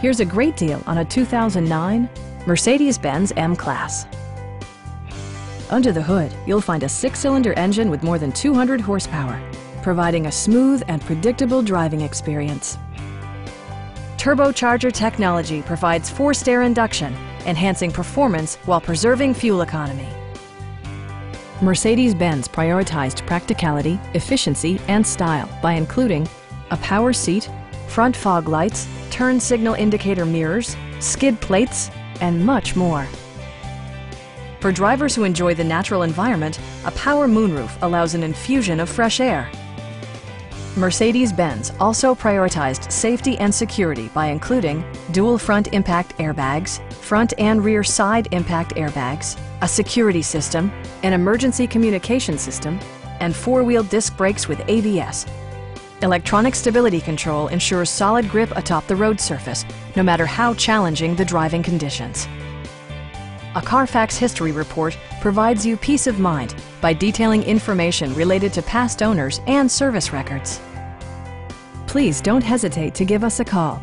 Here's a great deal on a 2009 Mercedes-Benz M-Class. Under the hood, you'll find a 6-cylinder engine with more than 200 horsepower, providing a smooth and predictable driving experience. Turbocharger technology provides forced air induction, enhancing performance while preserving fuel economy. Mercedes-Benz prioritized practicality, efficiency, and style by including a power seat, front fog lights, turn signal indicator mirrors, skid plates, and much more. For drivers who enjoy the natural environment, a power moonroof allows an infusion of fresh air. Mercedes-Benz also prioritized safety and security by including dual front impact airbags, front and rear side impact airbags, a security system, an emergency communication system, and 4-wheel disc brakes with ABS. Electronic stability control ensures solid grip atop the road surface, no matter how challenging the driving conditions. A Carfax history report provides you peace of mind by detailing information related to past owners and service records. Please don't hesitate to give us a call.